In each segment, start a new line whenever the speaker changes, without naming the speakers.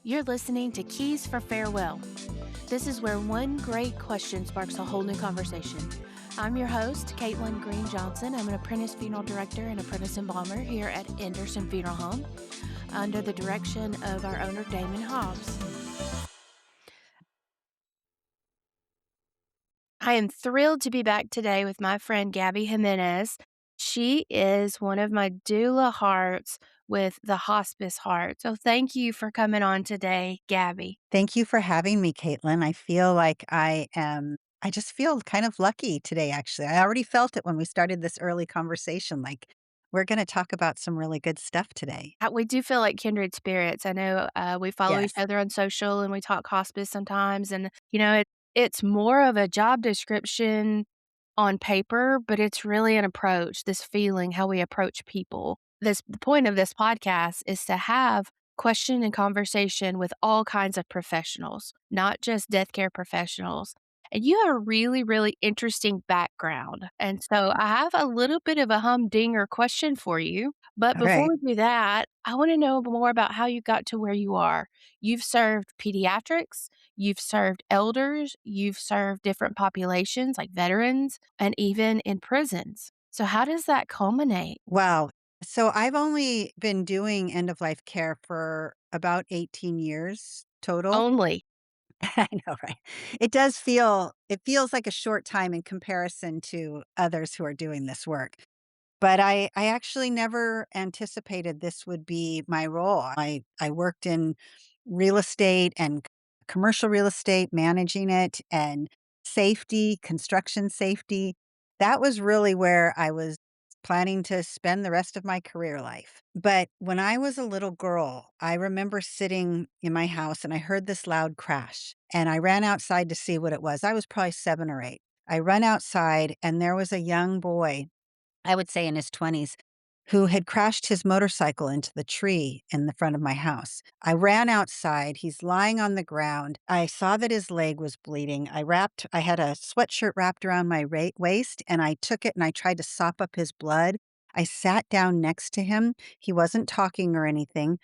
You're listening to Keys for Farewell. This is where one great question sparks a whole new conversation. I'm your host, Katlyn Green Johnson. I'm an apprentice funeral director and apprentice embalmer here at Anderson Funeral Home under the direction of our owner, Damon Hobbs. I am thrilled to be back today with my friend, Gabby Jimenez. She is one of my doula hearts with the hospice heart. So thank you for coming on today, Gabby.
Thank you for having me, Caitlin. I feel like I just feel kind of lucky today, actually. I already felt it when we started this early conversation. Like, we're going to talk about some really good stuff today.
We do feel like kindred spirits. I know we follow each
Yes.
other on social and we talk hospice sometimes. And, it's more of a job description on paper, but it's really an approach, this feeling, how we approach people. The point of this podcast is to have question and conversation with all kinds of professionals, not just death care professionals. And you have a really, really interesting background. And so I have a little bit of a humdinger question for you. But
All
before
right.
we do that, I want to know more about how you got to where you are. You've served pediatrics, you've served elders, you've served different populations like veterans, and even in prisons. So, how does that culminate?
Wow. So I've only been doing end of life care for about 18 years total.
Only.
I know, right? It feels like a short time in comparison to others who are doing this work. But I actually never anticipated this would be my role. I worked in real estate and commercial real estate, managing it and safety, construction safety. That was really where I was planning to spend the rest of my career life. But when I was a little girl, I remember sitting in my house and I heard this loud crash and I ran outside to see what it was. I was probably 7 or 8. I run outside and there was a young boy, I would say in his 20s, who had crashed his motorcycle into the tree in the front of my house. I ran outside. He's lying on the ground. I saw that his leg was bleeding. I had a sweatshirt wrapped around my waist and I took it and I tried to sop up his blood. I sat down next to him. He wasn't talking or anything.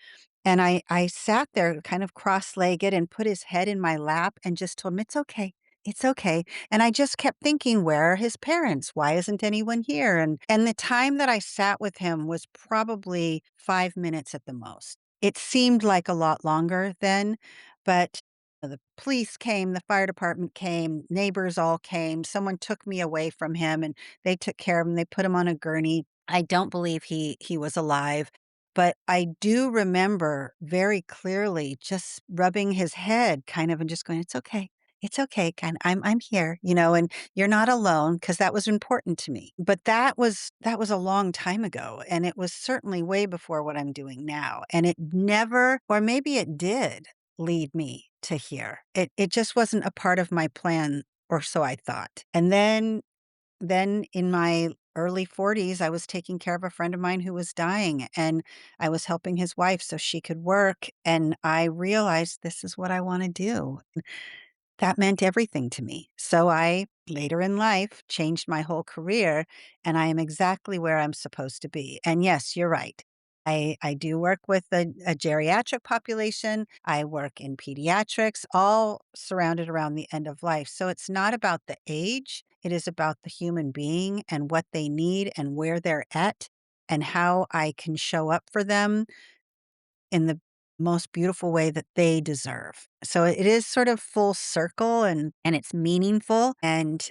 And I sat there kind of cross legged and put his head in my lap and just told him, "It's okay. It's okay." And I just kept thinking, where are his parents? Why isn't anyone here? And the time that I sat with him was probably 5 minutes at the most. It seemed like a lot longer then, but the police came, the fire department came, neighbors all came. Someone took me away from him and they took care of him. They put him on a gurney. I don't believe he was alive, but I do remember very clearly just rubbing his head kind of and just going, "It's okay. It's okay, kind I'm here, and you're not alone," because that was important to me. But that was a long time ago, and it was certainly way before what I'm doing now, and it never, or maybe it did, lead me to here. It just wasn't a part of my plan, or so I thought. And then in my early 40s, I was taking care of a friend of mine who was dying, and I was helping his wife so she could work, and I realized this is what I wanna do. That meant everything to me. So I, later in life, changed my whole career, and I am exactly where I'm supposed to be. And yes, you're right. I do work with a geriatric population. I work in pediatrics, all surrounded around the end of life. So it's not about the age, it is about the human being and what they need and where they're at and how I can show up for them in the most beautiful way that they deserve. So it is sort of full circle and it's meaningful, and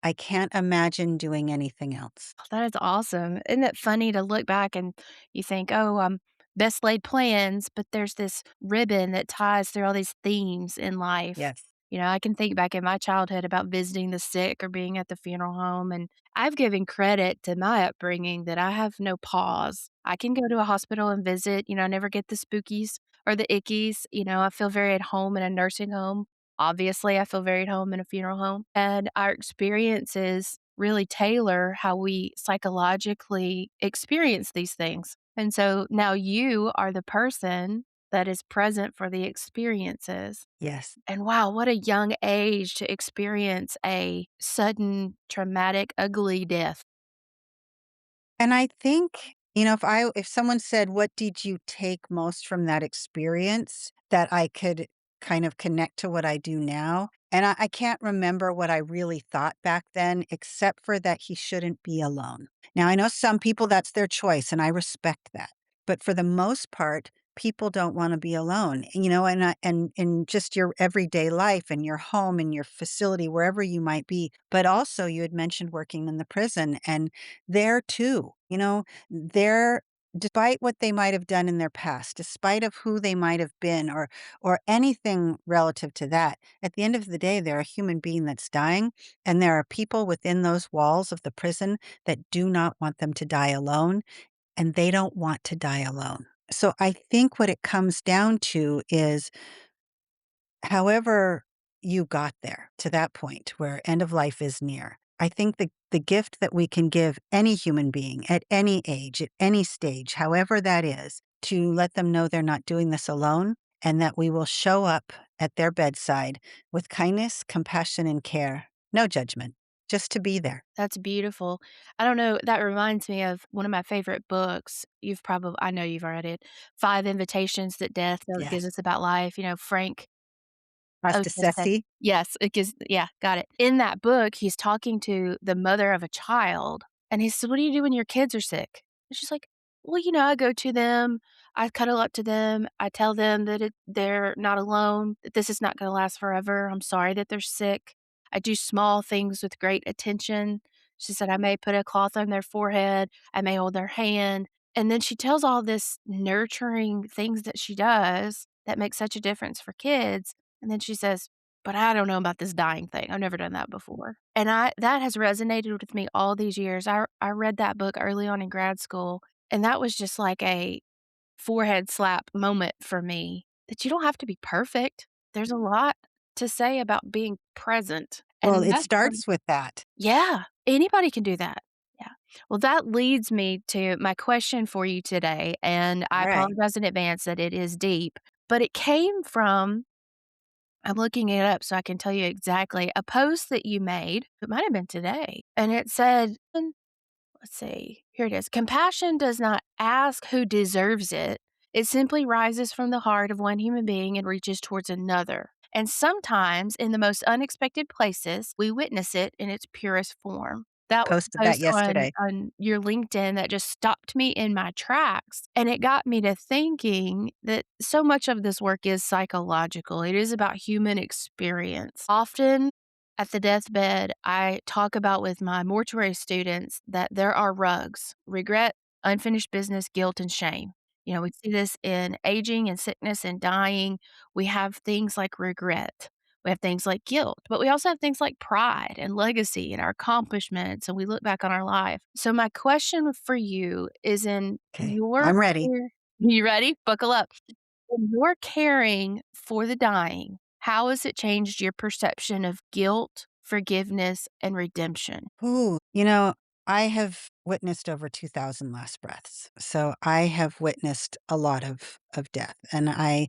I can't imagine doing anything else.
That is awesome. Isn't it funny to look back and you think, oh, best laid plans, but there's this ribbon that ties through all these themes in life.
Yes.
I can think back in my childhood about visiting the sick or being at the funeral home, and I've given credit to my upbringing that I have no pause. I can go to a hospital and visit, I never get the spookies or the ickies. I feel very at home in a nursing home. Obviously, I feel very at home in a funeral home. And our experiences really tailor how we psychologically experience these things. And so now you are the person that is present for the experiences.
Yes.
And wow, what a young age to experience a sudden, traumatic, ugly death.
And I think If someone said, "What did you take most from that experience?" that I could kind of connect to what I do now, and I can't remember what I really thought back then, except for that he shouldn't be alone. Now, I know some people, that's their choice, and I respect that, but for the most part, people don't wanna be alone, and in just your everyday life and your home and your facility, wherever you might be, but also you had mentioned working in the prison, and there too, they're despite what they might have done in their past, despite of who they might have been or anything relative to that, at the end of the day, they're a human being that's dying, and there are people within those walls of the prison that do not want them to die alone, and they don't want to die alone. So I think what it comes down to is however you got there to that point where end of life is near, I think the gift that we can give any human being at any age, at any stage, however that is, to let them know they're not doing this alone and that we will show up at their bedside with kindness, compassion, and care. No judgment, just to be there.
That's beautiful. I don't know, that reminds me of one of my favorite books. I know you've read it, Five Invitations That Death Gives
Yes.
Us About Life, Frank Otis.
Hostessy.
Yes, it gives yeah, got it. In that book, he's talking to the mother of a child, and he said, "What do you do when your kids are sick?" And she's like, "Well, I go to them, I cuddle up to them, I tell them that they're not alone, that this is not gonna last forever. I'm sorry that they're sick. I do small things with great attention." She said, "I may put a cloth on their forehead, I may hold their hand." And then she tells all this nurturing things that she does that make such a difference for kids, and then she says, "But I don't know about this dying thing. I've never done that before." And I that has resonated with me all these years. I read that book early on in grad school, and that was just like a forehead slap moment for me that you don't have to be perfect. There's a lot to say about being present,
Well,
and
it
that's
starts with that.
yeah, anybody can do that. Yeah. Well, that leads me to my question for you today, and I
Alright.
apologize in advance that it is deep, but it came from I'm looking it up so I can tell you exactly, a post that you made, it might have been today, and it said, let's see, here it is. Compassion does not ask who deserves it. It simply rises from the heart of one human being and reaches towards another. And sometimes, in the most unexpected places, we witness it in its purest form. That was
Posted
a
that
post on,
yesterday.
on your LinkedIn that just stopped me in my tracks. And it got me to thinking that so much of this work is psychological, it is about human experience. Often, at the deathbed, I talk about with my mortuary students that there are rugs: regret, unfinished business, guilt, and shame. We see this in aging and sickness and dying. We have things like regret. We have things like guilt, but we also have things like pride and legacy and our accomplishments, and we look back on our life. So my question for you is in
Okay,
your
I'm ready.
care you ready? Buckle up. When you're caring for the dying, how has it changed your perception of guilt, forgiveness, and redemption?
Ooh, I have witnessed over 2,000 last breaths, so I have witnessed a lot of death, and I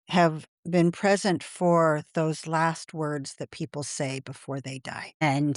have been present for those last words that people say before they die, and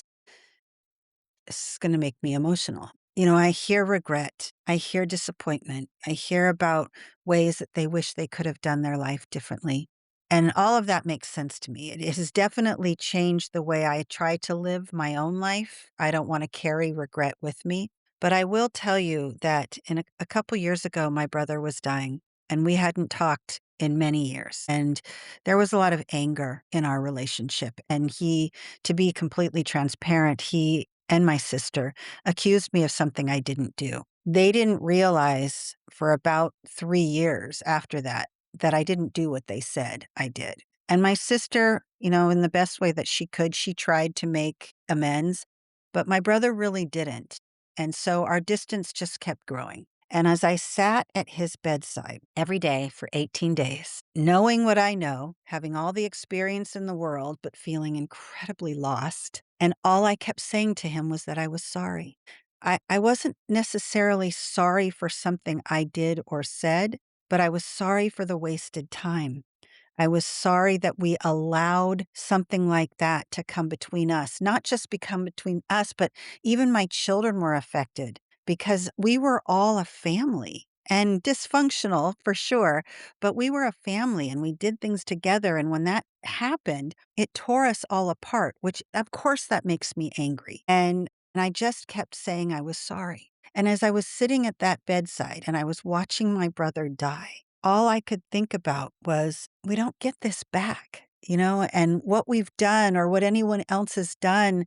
this is gonna make me emotional. I hear regret, I hear disappointment, I hear about ways that they wish they could have done their life differently, and all of that makes sense to me. It has definitely changed the way I try to live my own life. I don't wanna carry regret with me, but I will tell you that in a couple years ago, my brother was dying, and we hadn't talked in many years, and there was a lot of anger in our relationship, and to be completely transparent, he and my sister accused me of something I didn't do. They didn't realize for about 3 years after that, that I didn't do what they said I did. And my sister, in the best way that she could, she tried to make amends, but my brother really didn't. And so our distance just kept growing. And as I sat at his bedside every day for 18 days, knowing what I know, having all the experience in the world, but feeling incredibly lost, and all I kept saying to him was that I was sorry. I wasn't necessarily sorry for something I did or said, but I was sorry for the wasted time. I was sorry that we allowed something like that to come between us, not just become between us, but even my children were affected because we were all a family and dysfunctional for sure, but we were a family and we did things together. And when that happened, it tore us all apart, which of course that makes me angry. And I just kept saying I was sorry. And as I was sitting at that bedside and I was watching my brother die, all I could think about was, we don't get this back, and what we've done or what anyone else has done,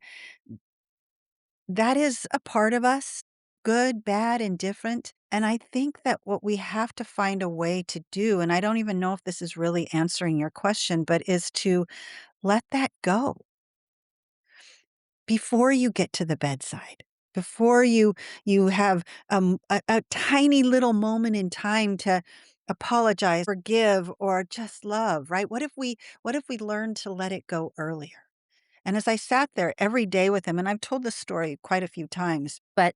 that is a part of us, good, bad, indifferent. And I think that what we have to find a way to do, and I don't even know if this is really answering your question, but is to let that go before you get to the bedside, before you have a tiny little moment in time to apologize, forgive, or just love, right? What if we learned to let it go earlier? And as I sat there every day with him, and I've told this story quite a few times, but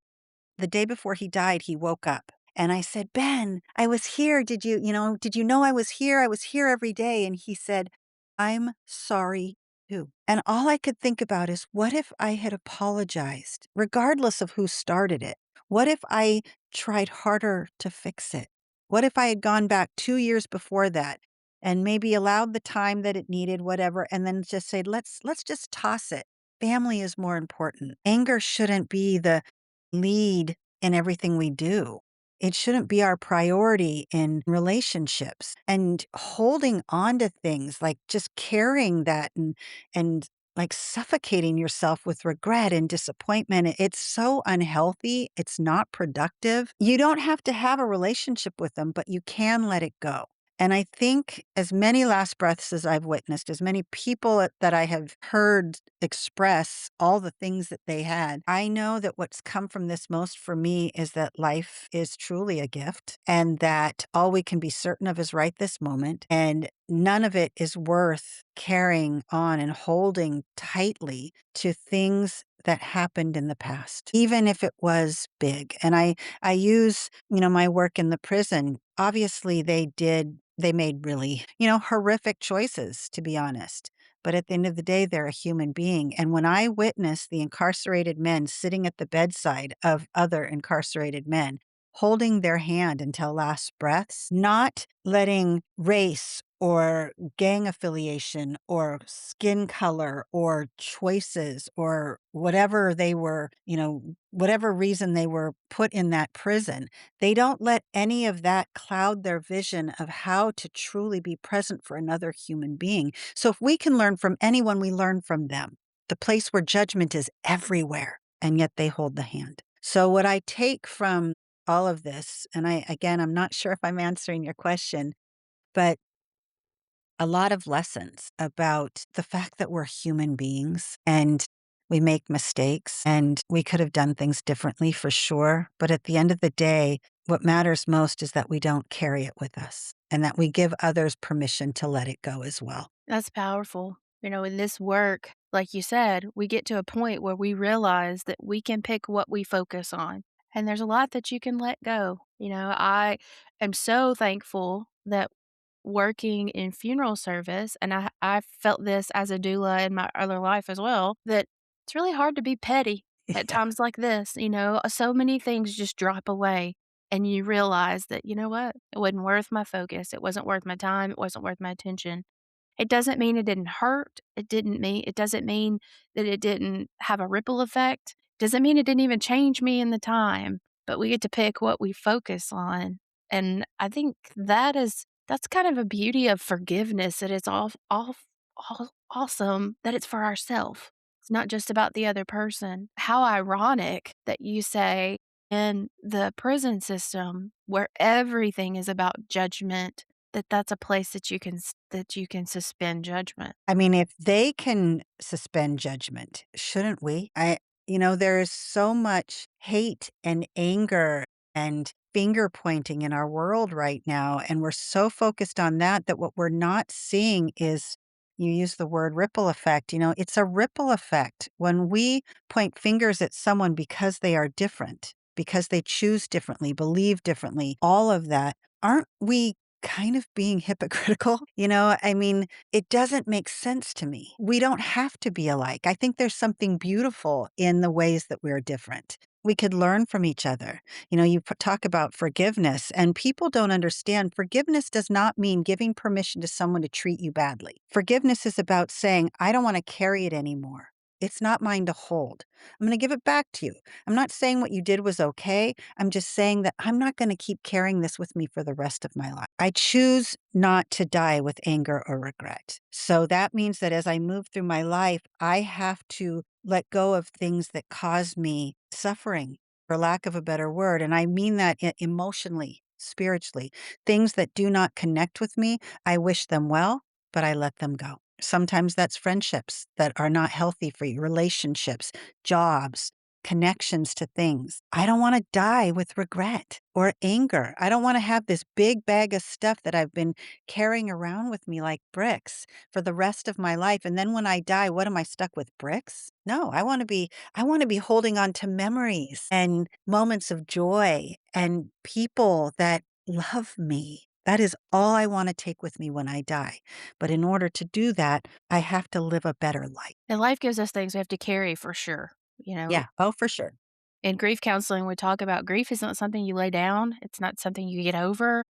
the day before he died, he woke up and I said, "Ben, I was here. Did you know I was here? I was here every day." And he said, "I'm sorry too." And all I could think about is, what if I had apologized, regardless of who started it? What if I tried harder to fix it? What if I had gone back 2 years before that and maybe allowed the time that it needed, whatever, and then just say, let's just toss it. Family is more important. Anger shouldn't be the lead in everything we do. It shouldn't be our priority in relationships. And holding on to things, like just carrying that and like suffocating yourself with regret and disappointment, it's so unhealthy. It's not productive. You don't have to have a relationship with them, but you can let it go. And I think as many last breaths as I've witnessed, as many people that I have heard express all the things that they had, I know that what's come from this most for me is that life is truly a gift and that all we can be certain of is right this moment. And none of it is worth carrying on and holding tightly to things that happened in the past, even if it was big. And I use, my work in the prison. Obviously, they made really, horrific choices, to be honest. But at the end of the day, they're a human being. And when I witness the incarcerated men sitting at the bedside of other incarcerated men, holding their hand until last breaths, not letting race or gang affiliation or skin color or choices or whatever they were, whatever reason they were put in that prison, they don't let any of that cloud their vision of how to truly be present for another human being. So if we can learn from anyone, we learn from them. The place where judgment is everywhere, and yet they hold the hand. So what I take from all of this, and I'm not sure if I'm answering your question, but a lot of lessons about the fact that we're human beings and we make mistakes and we could have done things differently for sure. But at the end of the day, what matters most is that we don't carry it with us and that we give others permission to let it go as well.
That's powerful. In this work, like you said, we get to a point where we realize that we can pick what we focus on. And there's a lot that you can let go. I am so thankful that working in funeral service, and I felt this as a doula in my other life as well, that it's really hard to be petty at
Yeah.
times like this. So many things just drop away. And you realize that, you know what? It wasn't worth my focus. It wasn't worth my time. It wasn't worth my attention. It doesn't mean it didn't hurt. It doesn't mean that it didn't have a ripple effect. Doesn't mean it didn't even change me in the time, but we get to pick what we focus on. And I think that's kind of a beauty of forgiveness, that it's all awesome that it's for ourself. It's not just about the other person. How ironic that you say in the prison system where everything is about judgment, that's a place that you can suspend judgment.
I mean, if they can suspend judgment, shouldn't we? There is so much hate and anger and finger pointing in our world right now. And we're so focused on that what we're not seeing is, you use the word ripple effect. It's a ripple effect when we point fingers at someone because they are different, because they choose differently, believe differently, all of that. Aren't we kind of being hypocritical? I mean, it doesn't make sense to me. We don't have to be alike. I think there's something beautiful in the ways that we're different. we could learn from each other. You know, you talk about forgiveness, and people don't understand forgiveness does not mean giving permission to someone to treat you badly. Forgiveness is about saying, I don't want to carry it anymore. It's not mine to hold. I'm going to give it back to you. I'm not saying what you did was okay. I'm just saying that I'm not going to keep carrying this with me for the rest of my life. I choose not to die with anger or regret. So that means that as I move through my life, I have to let go of things that cause me suffering, for lack of a better word. And I mean that emotionally, spiritually. Things that do not connect with me, I wish them well, but I let them go. Sometimes that's friendships that are not healthy for you, relationships, jobs, connections to things. I don't want to die with regret or anger. I don't want to have this big bag of stuff that I've been carrying around with me like bricks for the rest of my life. And then when I die, what am I stuck with bricks? No, I want to be holding on to memories and moments of joy and people that love me. That is all I want to take with me when I die. But in order to do that, I have to live a better life.
And life gives us things we have to carry for sure, you know?
Yeah. Oh, for sure.
In grief counseling, we talk about grief is not something you lay down, it's not something you get over.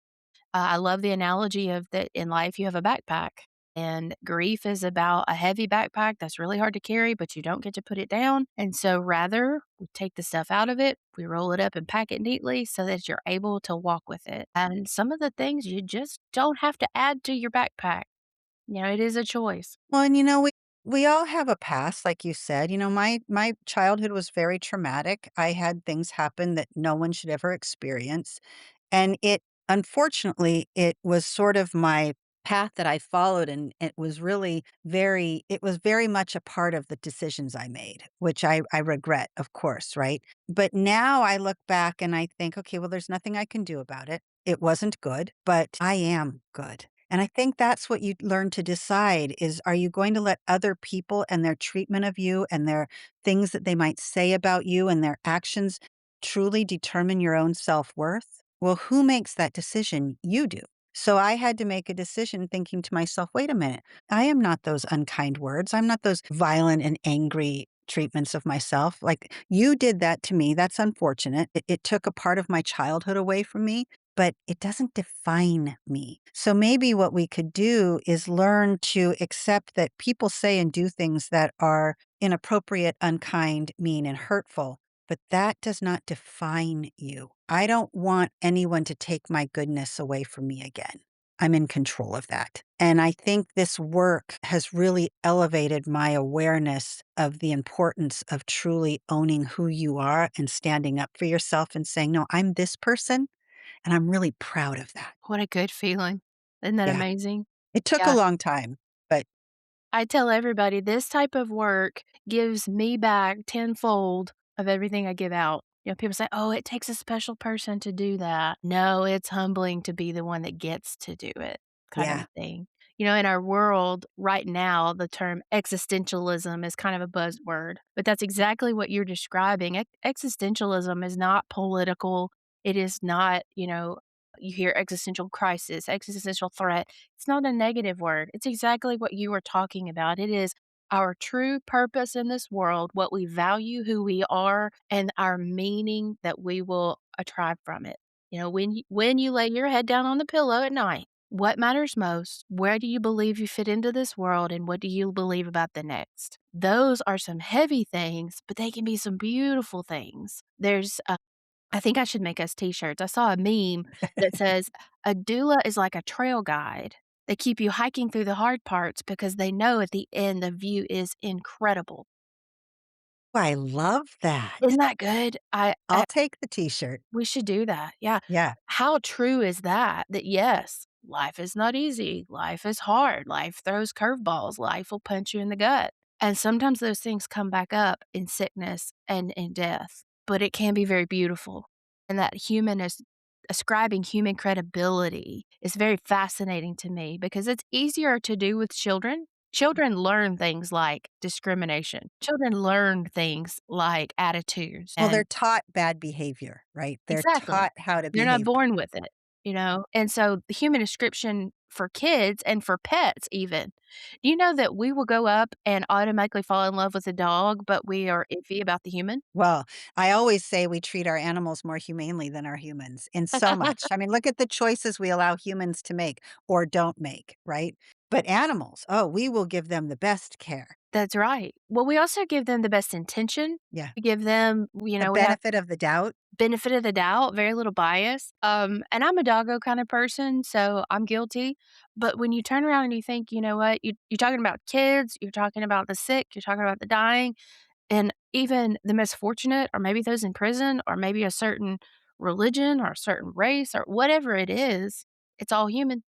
I love the analogy of that in life you have a backpack, and grief is about a heavy backpack that's really hard to carry, but you don't get to put it down. And so rather we take the stuff out of it, we roll it up and pack it neatly so that you're able to walk with it. And some of the things you just don't have to add to your backpack. You know, it is a choice.
Well, and you know, we all have a past, like you said. You know, my childhood was very traumatic. I had things happen that no one should ever experience. And it unfortunately, it was sort of my path that I followed, and it was very much a part of the decisions I made, which I regret, of course, right? But now I look back and I think, okay, well, there's nothing I can do about it. It wasn't good, but I am good. And I think that's what you learn to decide is, are you going to let other people and their treatment of you and their things that they might say about you and their actions truly determine your own self-worth? Well, who makes that decision? You do. So I had to make a decision thinking to myself, wait a minute, I am not those unkind words. I'm not those violent and angry treatments of myself. Like you did that to me. That's unfortunate. It took a part of my childhood away from me, but it doesn't define me. So maybe what we could do is learn to accept that people say and do things that are inappropriate, unkind, mean, and hurtful, but that does not define you. I don't want anyone to take my goodness away from me again. I'm in control of that. And I think this work has really elevated my awareness of the importance of truly owning who you are and standing up for yourself and saying, no, I'm this person and I'm really proud of that.
What a good feeling. Isn't that
Yeah.
amazing?
It took a
Yeah.
long time, but
I tell everybody this type of work gives me back tenfold of everything I give out. You know, people say, "Oh, it takes a special person to do that." No, it's humbling to be the one that gets to do it, kind of
yeah.
a thing. You know, in our world right now, the term existentialism is kind of a buzzword, but that's exactly what you're describing. Existentialism is not political. It is not, you know, you hear existential crisis, existential threat. It's not a negative word. It's exactly what you were talking about. It is our true purpose in this world, what we value, who we are, and our meaning that we will attract from it. You know, when you lay your head down on the pillow at night, what matters most? Where do you believe you fit into this world, and what do you believe about the next? Those are some heavy things, but they can be some beautiful things. I think I should make us T-shirts. I saw a meme that says, "A doula is like a trail guide. They keep you hiking through the hard parts because they know at the end the view is incredible."
I love that.
Isn't that good?
I'll take the t-shirt.
We should do that, yeah.
Yeah.
How true is that? That yes, life is not easy, life is hard, life throws curveballs, life will punch you in the gut, and sometimes those things come back up in sickness and in death, but it can be very beautiful, and that human is ascribing human credibility is very fascinating to me because it's easier to do with children. Children learn things like discrimination. Children learn things like attitudes
Well, they're
and
taught bad behavior, right? They're
exactly.
taught how to
They're not
behave.
born with it, you know? And so the human description for kids and for pets even. Do you know that we will go up and automatically fall in love with a dog, but we are iffy about the human?
Well, I always say we treat our animals more humanely than our humans in so much. I mean, look at the choices we allow humans to make or don't make, right? But animals, oh, we will give them the best care.
That's right. Well, we also give them the best intention.
Yeah.
We give them,
The
we have
benefit of the doubt.
benefit of the doubt, very little bias. And I'm a doggo kind of person, so I'm guilty. But when you turn around and you think, you know what, you're talking about kids, you're talking about the sick, you're talking about the dying, and even the misfortunate, or maybe those in prison, or maybe a certain religion or a certain race or whatever it is, it's all human.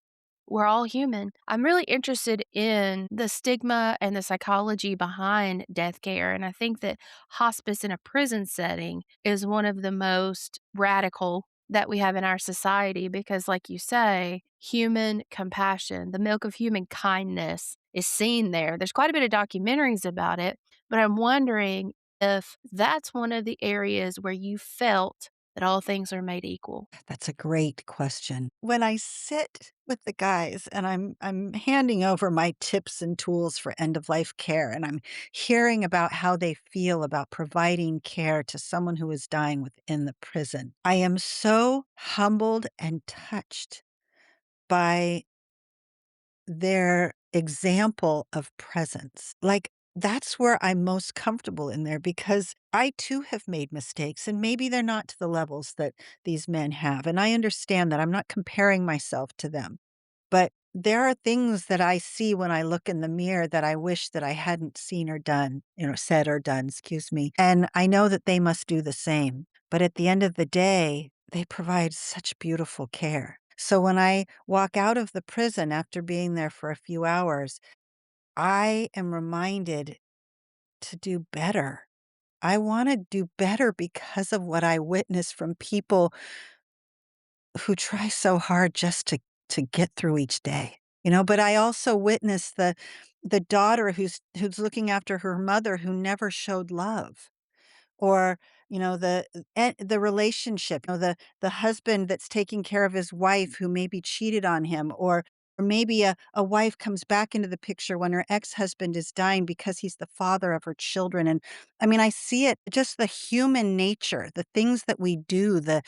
We're all human. I'm really interested in the stigma and the psychology behind death care. And I think that hospice in a prison setting is one of the most radical that we have in our society because, like you say, human compassion, the milk of human kindness is seen there. There's quite a bit of documentaries about it, but I'm wondering if that's one of the areas where you felt that all things are made equal.
That's a great question. When I sit with the guys and I'm handing over my tips and tools for end of life care and I'm hearing about how they feel about providing care to someone who is dying within the prison, I am so humbled and touched by their example of presence. Like, that's where I'm most comfortable in there because I too have made mistakes and maybe they're not to the levels that these men have. And I understand that I'm not comparing myself to them. But there are things that I see when I look in the mirror that I wish that I hadn't seen or done, said or done, excuse me. And I know that they must do the same. But at the end of the day, they provide such beautiful care. So when I walk out of the prison after being there for a few hours, I am reminded to do better. I want to do better because of what I witnessed from people who try so hard just to get through each day, but I also witnessed the daughter who's looking after her mother who never showed love. Or, the relationship, the husband that's taking care of his wife who maybe cheated on him, or maybe a wife comes back into the picture when her ex-husband is dying because he's the father of her children, and, I mean, I see it just the human nature, the things that we do, the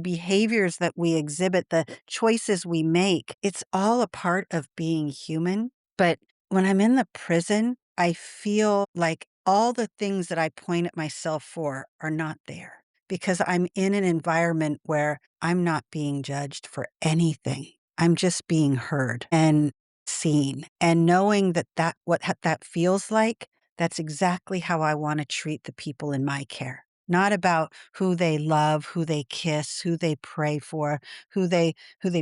behaviors that we exhibit, the choices we make, it's all a part of being human, but when I'm in the prison, I feel like all the things that I point at myself for are not there because I'm in an environment where I'm not being judged for anything. I'm just being heard and seen. And knowing that that feels like, that's exactly how I want to treat the people in my care. Not about who they love, who they kiss, who they pray for, who they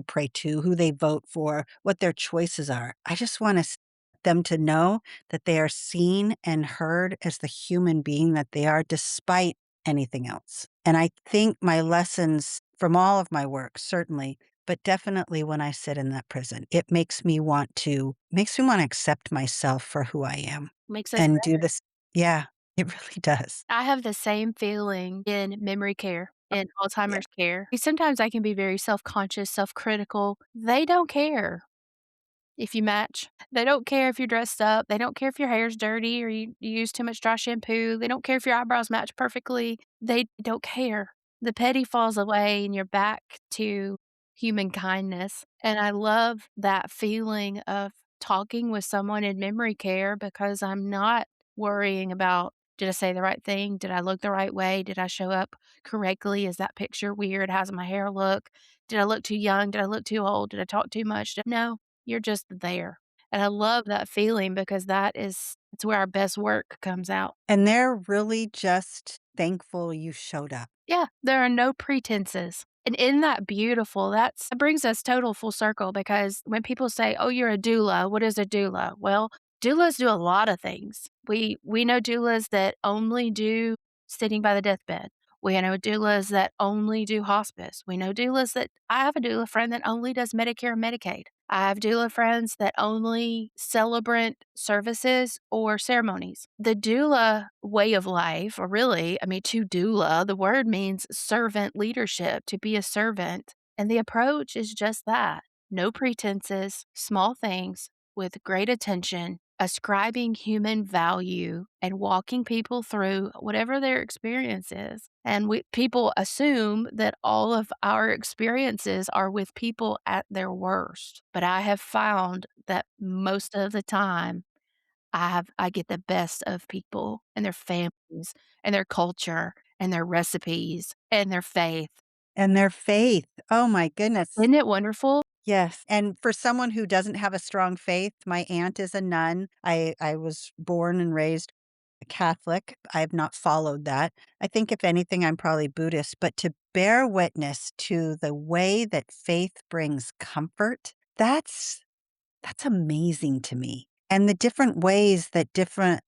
pray to, who they vote for, what their choices are. I just want them to know that they are seen and heard as the human being that they are despite anything else. And I think my lessons from all of my work, certainly, but definitely when I sit in that prison, it makes me want to accept myself for who I am
Makes us
and do this. Yeah, it really does.
I have the same feeling in memory care and
Yeah.
Alzheimer's care. Sometimes I can be very self-conscious, self-critical. They don't care if you match. They don't care if you're dressed up. They don't care if your hair's dirty or you use too much dry shampoo. They don't care if your eyebrows match perfectly. They don't care. The petty falls away and you're back to human kindness. And I love that feeling of talking with someone in memory care because I'm not worrying about, did I say the right thing? Did I look the right way? Did I show up correctly? Is that picture weird? How's my hair look? Did I look too young? Did I look too old? Did I talk too much? No, you're just there. And I love that feeling because it's where our best work comes out.
And they're really just thankful you showed up.
Yeah, there are no pretenses. And isn't that beautiful? That brings us total full circle because when people say, "Oh, you're a doula," what is a doula? Well, doulas do a lot of things. We know doulas that only do sitting by the deathbed. We know doulas that only do hospice. We know doulas that I have a doula friend that only does Medicare and Medicaid. I have doula friends that only celebrant services or ceremonies. The doula way of life, or really, I mean, to doula, the word means servant leadership, to be a servant. And the approach is just that. no pretenses, small things with great attention, ascribing human value and walking people through whatever their experience is. And people assume that all of our experiences are with people at their worst. But I have found that most of the time, I get the best of people and their families and their culture and their recipes and their faith.
And their faith. Oh my goodness.
Isn't it wonderful?
Yes, and for someone who doesn't have a strong faith, my aunt is a nun. I was born and raised a Catholic. I have not followed that. I think if anything, I'm probably Buddhist, but to bear witness to the way that faith brings comfort, that's amazing to me. And the different ways that different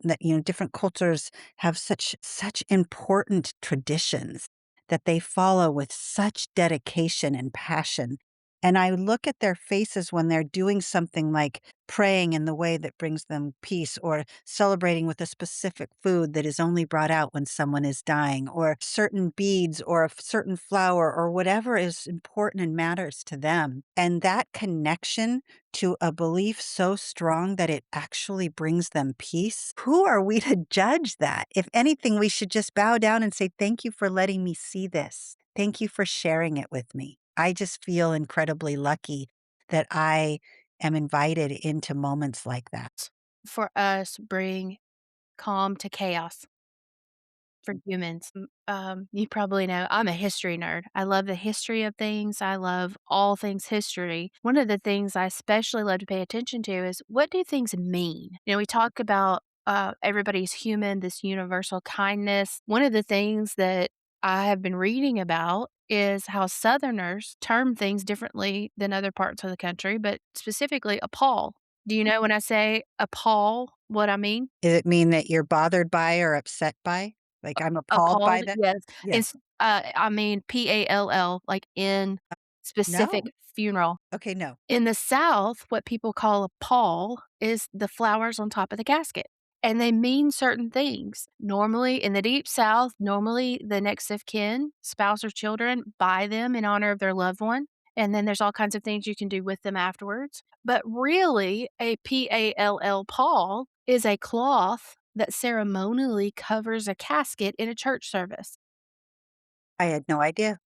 cultures have such important traditions that they follow with such dedication and passion. And I look at their faces when they're doing something like praying in the way that brings them peace, or celebrating with a specific food that is only brought out when someone is dying, or certain beads or a certain flower or whatever is important and matters to them. And that connection to a belief so strong that it actually brings them peace, who are we to judge that? If anything, we should just bow down and say, "Thank you for letting me see this. Thank you for sharing it with me." I just feel incredibly lucky that I am invited into moments like that.
For us, bring calm to chaos. For humans. You probably know I'm a history nerd. I love the history of things. I love all things history. One of the things I especially love to pay attention to is, what do things mean? We talk about everybody's human, this universal kindness. One of the things that I have been reading about is how Southerners term things differently than other parts of the country, but specifically appall. Do you know when I say appall, what I mean?
Does it mean that you're bothered by or upset by? Like, I'm appalled by
Appalled,
that?
yes.
Yes.
I mean, PALL, like in specific
No.
funeral.
Okay, no.
In the South, what people call a pall is the flowers on top of the casket, and they mean certain things. Normally, in the Deep South, normally the next of kin, spouse or children, buy them in honor of their loved one, and then there's all kinds of things you can do with them afterwards. But really, a pall pall is a cloth that ceremonially covers a casket in a church service.
I had no idea.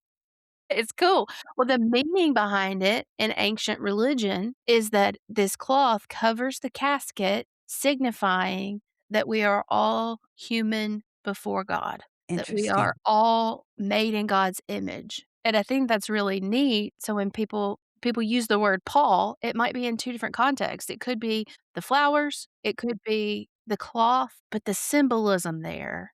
It's cool. Well, the meaning behind it in ancient religion is that this cloth covers the casket, signifying that we are all human before God, that we are
Interesting.
all made in God's image. And I think that's really neat. So when people use the word Paul, it might be in two different contexts. It could be the flowers, it could be the cloth, but the symbolism there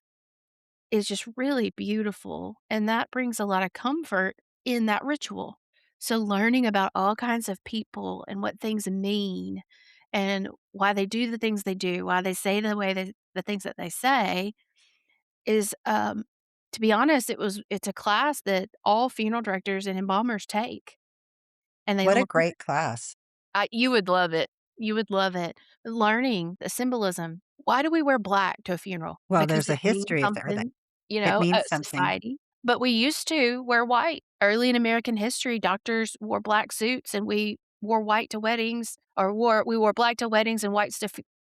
is just really beautiful, and that brings a lot of comfort in that ritual. So learning about all kinds of people and what things mean and why they do the things they do, why they say the things that they say is, to be honest, it's a class that all funeral directors and embalmers take, and they
What a
look
great class.
you would love it. You would love it. Learning the symbolism. Why do we wear black to a funeral?
Well,
Because
there's a
it means
history there that
something,
it means something.
society. But we used to wear white. Early in American history, doctors wore black suits, and we wore white to weddings, or we wore black to weddings and whites to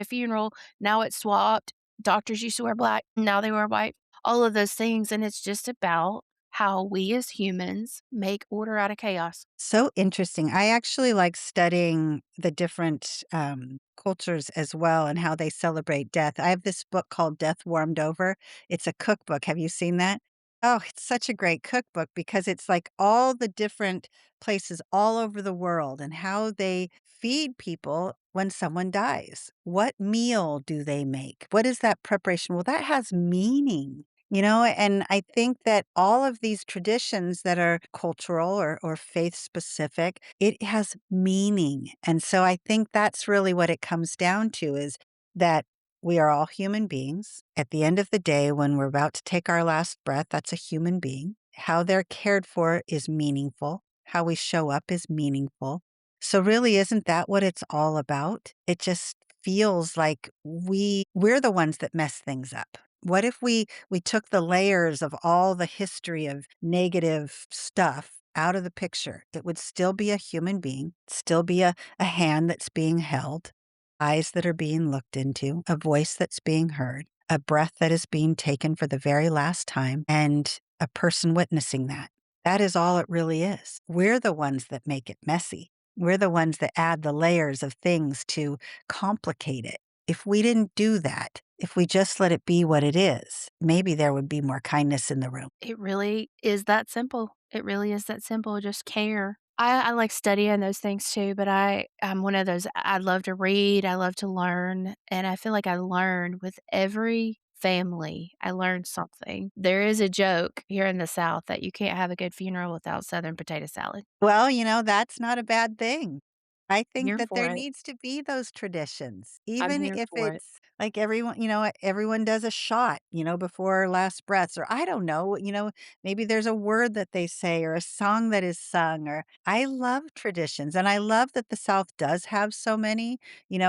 funeral. Now it's swapped. Doctors used to wear black, now they wear white. All of those things, and it's just about how we as humans make order out of chaos.
So interesting. I actually like studying the different, cultures as well and how they celebrate death. I have this book called Death Warmed Over. It's a cookbook. Have you seen that? Oh, it's such a great cookbook because it's like all the different places all over the world and how they feed people when someone dies. What meal do they make? What is that preparation? Well, that has meaning. And I think that all of these traditions that are cultural or faith specific, it has meaning. And so I think that's really what it comes down to, is that we are all human beings. At the end of the day, when we're about to take our last breath, that's a human being. How they're cared for is meaningful. How we show up is meaningful. So really, isn't that what it's all about? It just feels like we're the ones that mess things up. What if we took the layers of all the history of negative stuff out of the picture. It would still be a human being, still be a hand that's being held, eyes that are being looked into, a voice that's being heard, a breath that is being taken for the very last time, and a person witnessing that. That is all it really is. We're the ones that make it messy. We're the ones that add the layers of things to complicate it. If we didn't do that, if we just let it be what it is, maybe there would be more kindness in the room.
It really is that simple. It really is that simple, just care. I like studying those things too, but I'm one of those I love to read, I love to learn, and I feel like I learn with every family, I learn something. There is a joke here in the South that you can't have a good funeral without Southern potato salad.
Well, that's not a bad thing. I
I'm
think
here
that
for
there
it.
needs to be those traditions,
I'm
even
here
if
for it.
it's like everyone does a shot, before last breaths, or I don't know, maybe there's a word that they say or a song that is sung, or I love traditions. And I love that the South does have so many.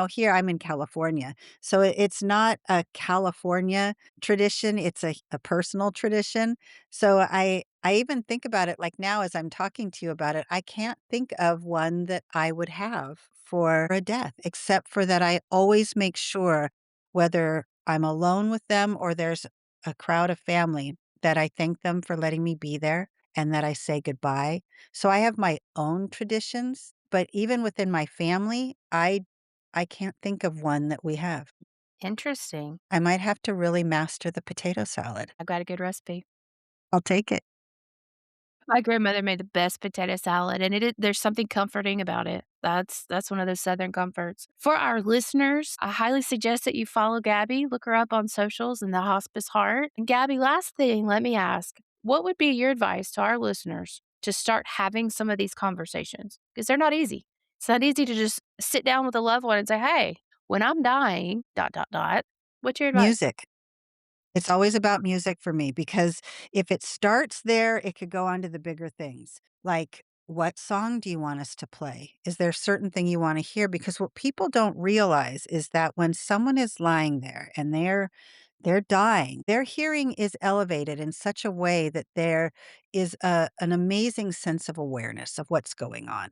Here I'm in California. So it's not a California tradition, it's a personal tradition. So I even think about it like now as I'm talking to you about it, I can't think of one that I would have for a death, except for that I always make sure, whether I'm alone with them or there's a crowd of family, that I thank them for letting me be there and that I say goodbye. So I have my own traditions, but even within my family, I can't think of one that we have.
Interesting.
I might have to really master the potato salad.
I've got a good recipe.
I'll take it.
My grandmother made the best potato salad, and there's something comforting about it. That's one of those Southern comforts. For our listeners, I highly suggest that you follow Gabby, look her up on socials and the Hospice Heart. And Gabby, last thing, let me ask, what would be your advice to our listeners to start having some of these conversations? Because they're not easy. It's not easy to just sit down with a loved one and say, "Hey, when I'm dying, dot, dot, dot." What's your advice?
Music. It's always about music for me because if it starts there, it could go on to the bigger things. Like, what song do you want us to play? Is there a certain thing you want to hear? Because what people don't realize is that when someone is lying there and they're dying, their hearing is elevated in such a way that there is an amazing sense of awareness of what's going on.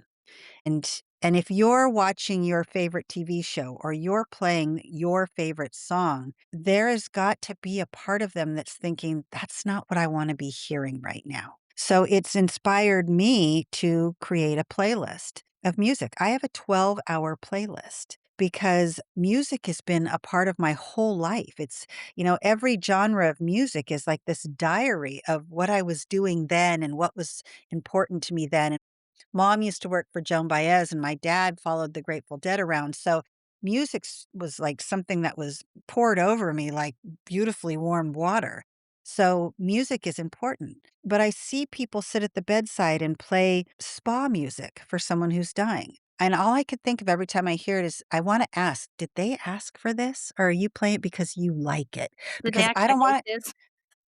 And if you're watching your favorite TV show or you're playing your favorite song, there has got to be a part of them that's thinking, "That's not what I wanna be hearing right now." So it's inspired me to create a playlist of music. I have a 12-hour playlist because music has been a part of my whole life. Every genre of music is like this diary of what I was doing then and what was important to me then. Mom used to work for Joan Baez, and my dad followed the Grateful Dead around, so music was like something that was poured over me like beautifully warmed water. So music is important, but I see people sit at the bedside and play spa music for someone who's dying, and all I could think of every time I hear it is, I wanna ask, "Did they ask for this, or are you playing it because you like it?"
Did they
Because I
actually
don't
make
want
this?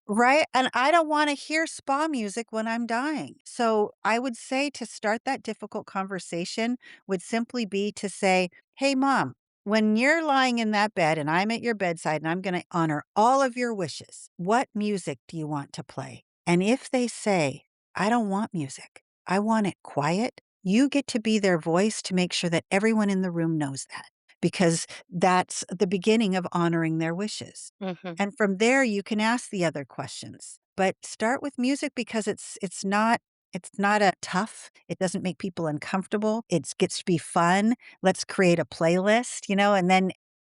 Right, and I don't wanna hear spa music when I'm dying. So, I would say to start that difficult conversation would simply be to say, "Hey, mom, when you're lying in that bed and I'm at your bedside and I'm gonna honor all of your wishes, what music do you want to play?" And if they say, "I don't want music, I want it quiet," you get to be their voice to make sure that everyone in the room knows that, because that's the beginning of honoring their wishes.
Mhm.
And from there, you can ask the other questions, but start with music because it's not a tough, it doesn't make people uncomfortable, it gets to be fun. Let's create a playlist, and then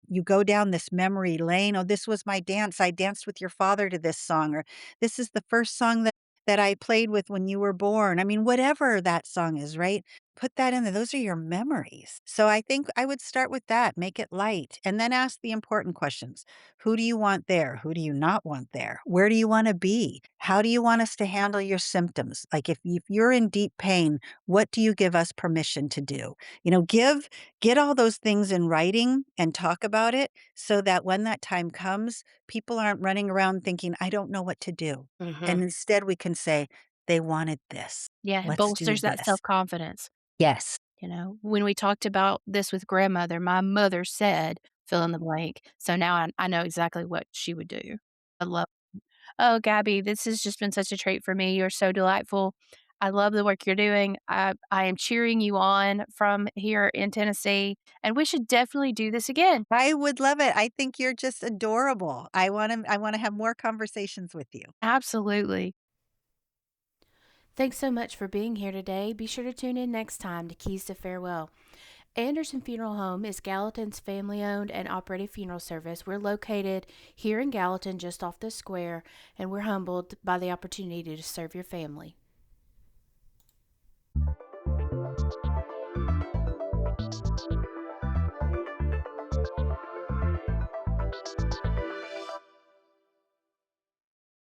you go down this memory lane. "Oh, this was my dance. I danced with your father to this song," or "This is the first song that I played with when you were born." I mean, whatever that song is, right? Put that in there. Those are your memories. So I think I would start with that, make it light, and then ask the important questions. Who do you want there? Who do you not want there? Where do you wanna be? How do you want us to handle your symptoms? Like, if you're in deep pain, what do you give us permission to do? Get all those things in writing and talk about it so that when that time comes, people aren't running around thinking, "I don't know what to do."
Mhm.
And instead we can say, "They wanted this.
Yeah, it
Let's do
bolsters that
this."
self-confidence.
Yes.
When we talked about this with grandmother, my mother said, fill in the blank. So now I know exactly what she would do. I love Oh, Gabby, this has just been such a treat for me. You're so delightful. I love the work you're doing. I am cheering you on from here in Tennessee, and we should definitely do this again.
I would love it. I think you're just adorable. I wanna have more conversations with you.
Absolutely. Thanks so much for being here today. Be sure to tune in next time to Keys to Farewell. Anderson Funeral Home is Gallatin's family owned and operated funeral service. We're located here in Gallatin, just off the square, and we're humbled by the opportunity to serve your family.